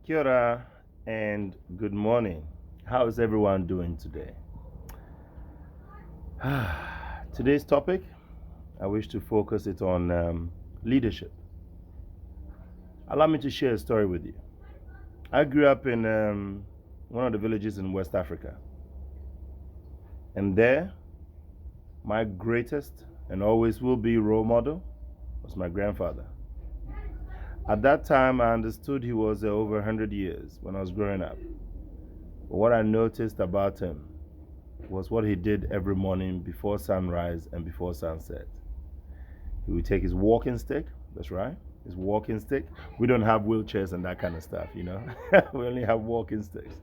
Kia ora and good morning. How is everyone doing today? Today's topic, I wish to focus it on leadership. Allow me to share a story with you. I grew up in one of the villages in West Africa, and there, my greatest and always will be role model was my grandfather. At that time, I understood he was over 100 years when I was growing up. But what I noticed about him was what he did every morning before sunrise and before sunset. He would take his walking stick, that's right, his walking stick. We don't have wheelchairs and that kind of stuff, you know. We only have walking sticks.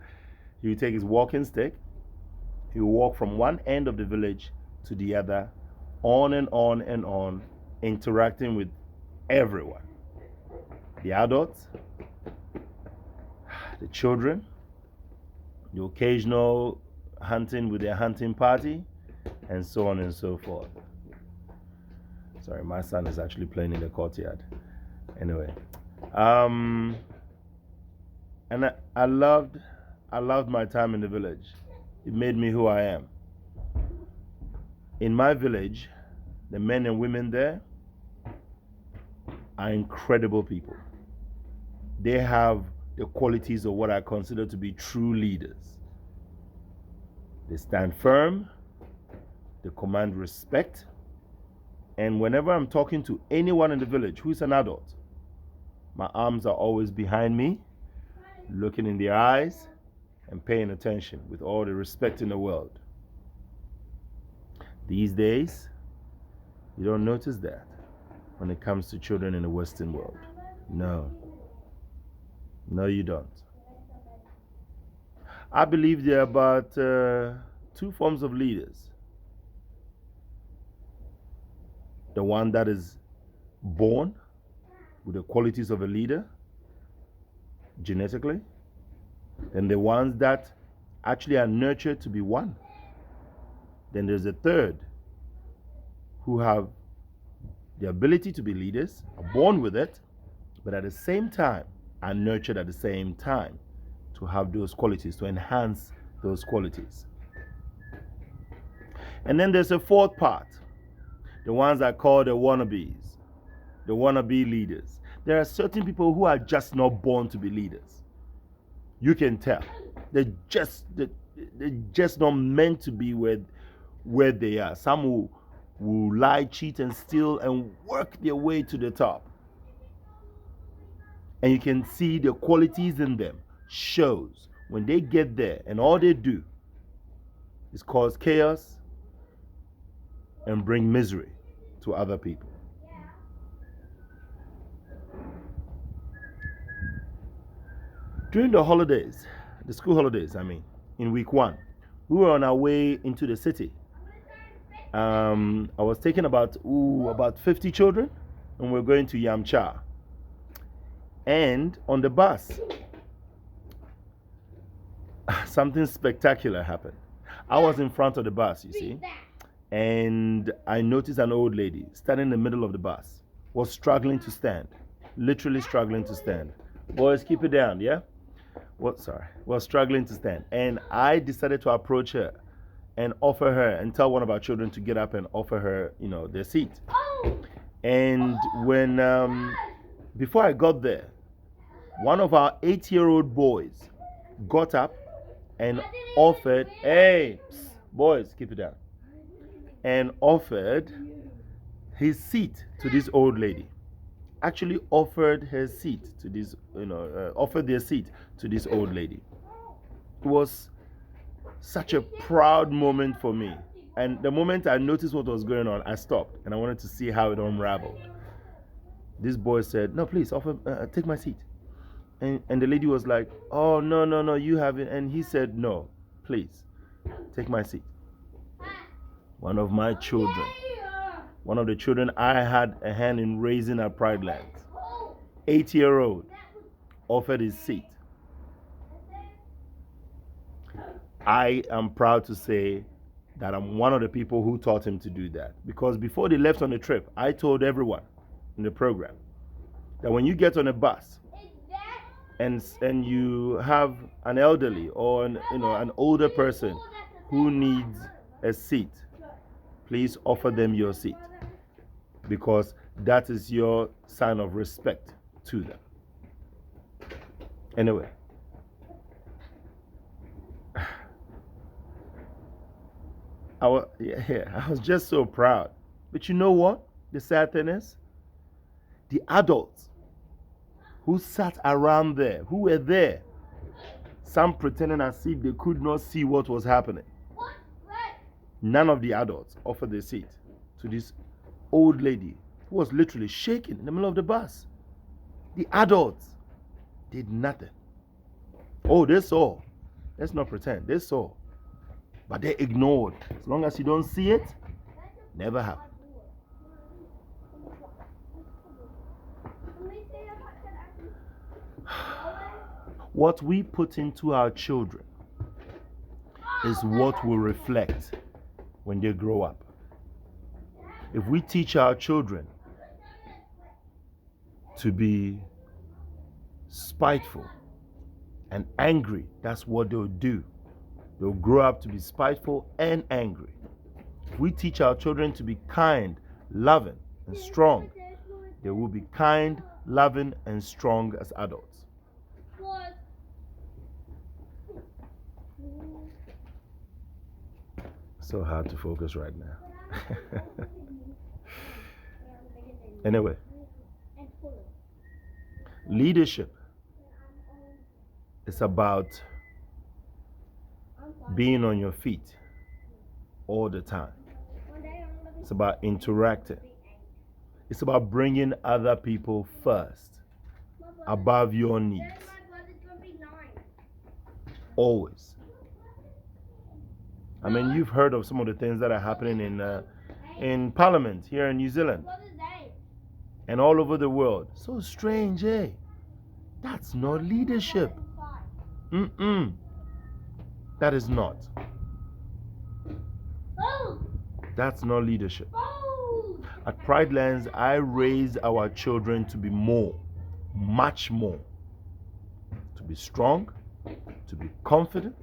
He would take his walking stick, he would walk from one end of the village to the other, on and on and on, interacting with everyone, the adults, the children, the occasional hunting with their hunting party, and so on and so forth. Sorry, my son is actually playing in the courtyard. Anyway, um, and I loved my time in the village. It made me who I am. In my village, the men and women there are incredible people. They have the qualities of what I consider to be true leaders. They stand firm, they command respect, and whenever I'm talking to anyone in the village who is an adult, my arms are always behind me, looking in their eyes and paying attention with all the respect in the world. These days, you don't notice that when it comes to children in the Western world. No, no, you don't. I believe there are about two forms of leaders: the one that is born with the qualities of a leader genetically, and the ones that actually are nurtured to be one. Then there's a third who have the ability to be leaders, are born with it, but at the same time are nurtured at the same time to have those qualities, to enhance those qualities. And then there's a fourth part, the ones I call the wannabes, the wannabe leaders. There are certain people who are just not born to be leaders. You can tell. They're just not meant to be where they are. Some will lie, cheat, and steal and work their way to the top. And you can see the qualities in them shows when they get there, and all they do is cause chaos and bring misery to other people. During the holidays, the school holidays, in week one, we were on our way into the city. I was taking about 50 children, and we're going to Yamcha. And on the bus, something spectacular happened. I was in front of the bus, you see, and I noticed an old lady standing in the middle of the bus, was struggling to stand, literally struggling to stand. Boys, keep it down, yeah? Was struggling to stand. And I decided to approach her and offer her and tell one of our children to get up and offer her, their seat. And when, before I got there, one of our 8-year-old boys got up and offered, hey, psst, boys, keep it down, and offered his seat to this old lady. Actually offered her seat to this, offered their seat to this old lady. It was such a proud moment for me. And the moment I noticed what was going on, I stopped and I wanted to see how it unraveled. This boy said, no, please, take my seat. And the lady was like, oh, no, you have it. And he said, no, please, take my seat. One of my children, one of the children I had a hand in raising at Pride Lands, 8-year-old, offered his seat. I am proud to say that I'm one of the people who taught him to do that. Because before they left on the trip, I told everyone in the program that when you get on a bus and you have an elderly or an older person who needs a seat, please offer them your seat, because that is your sign of respect to them. Anyway, I was just so proud. But you know what? The sad thing is, the adults who sat around there, who were there, some pretending as if they could not see what was happening. None of the adults offered their seat to this old lady who was literally shaking in the middle of the bus. The adults did nothing. Oh, they saw. Let's not pretend. They saw. But they ignored. As long as you don't see it, never happened. What we put into our children is what will reflect when they grow up. If we teach our children to be spiteful and angry, that's what they'll do. They'll grow up to be spiteful and angry. If we teach our children to be kind, loving, and strong, they will be kind, loving, and strong as adults. So hard to focus right now. Anyway, leadership is about being on your feet all the time. It's about interacting. It's about bringing other people first, above your needs. Always. I mean, you've heard of some of the things that are happening in Parliament here in New Zealand and all over the world. So strange, eh? That's not leadership. That is not. That's not leadership. At Pride Lands, I raise our children to be more, much more. To be strong, to be confident,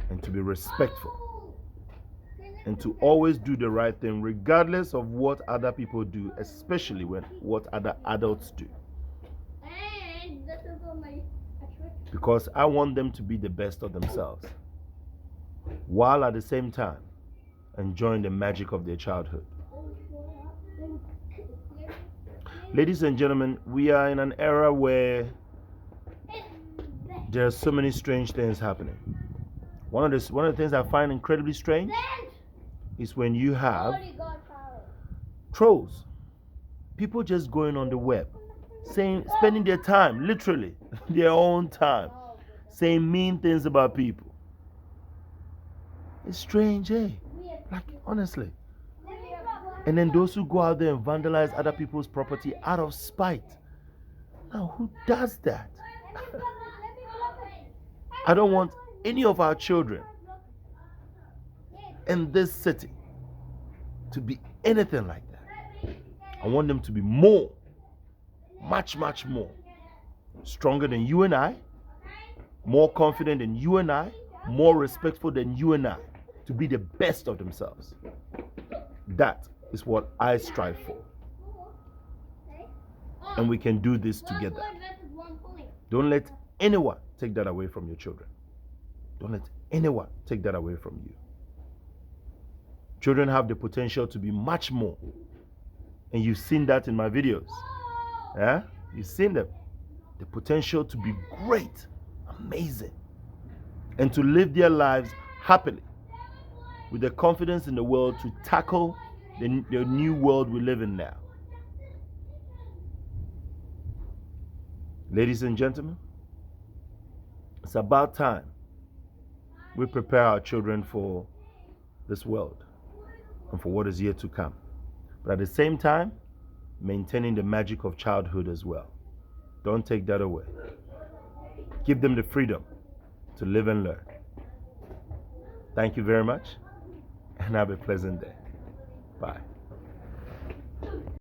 and to be respectful. And to always do the right thing regardless of what other people do, especially what other adults do. Because I want them to be the best of themselves, while at the same time enjoying the magic of their childhood. Ladies and gentlemen, we are in an era where there are so many strange things happening. One of the things I find incredibly strange is when you have trolls, people just going on the web, spending their time, literally their own time, saying mean things about people. It's strange, eh? Like, honestly. And then those who go out there and vandalize other people's property out of spite. Now, who does that? I don't want any of our children in this city to be anything like that. I want them to be more, much, much more stronger than you and I, more confident than you and I, more respectful than you and I, to be the best of themselves. That is what I strive for. And we can do this together. Don't let anyone take that away from your children. Don't let anyone take that away from you. Children have the potential to be much more. And you've seen that in my videos. Yeah? You've seen them. The potential to be great, amazing, and to live their lives happily with the confidence in the world to tackle the new world we live in now. Ladies and gentlemen, it's about time we prepare our children for this world and for what is yet to come. But at the same time, maintaining the magic of childhood as well. Don't take that away. Give them the freedom to live and learn. Thank you very much, and have a pleasant day. Bye.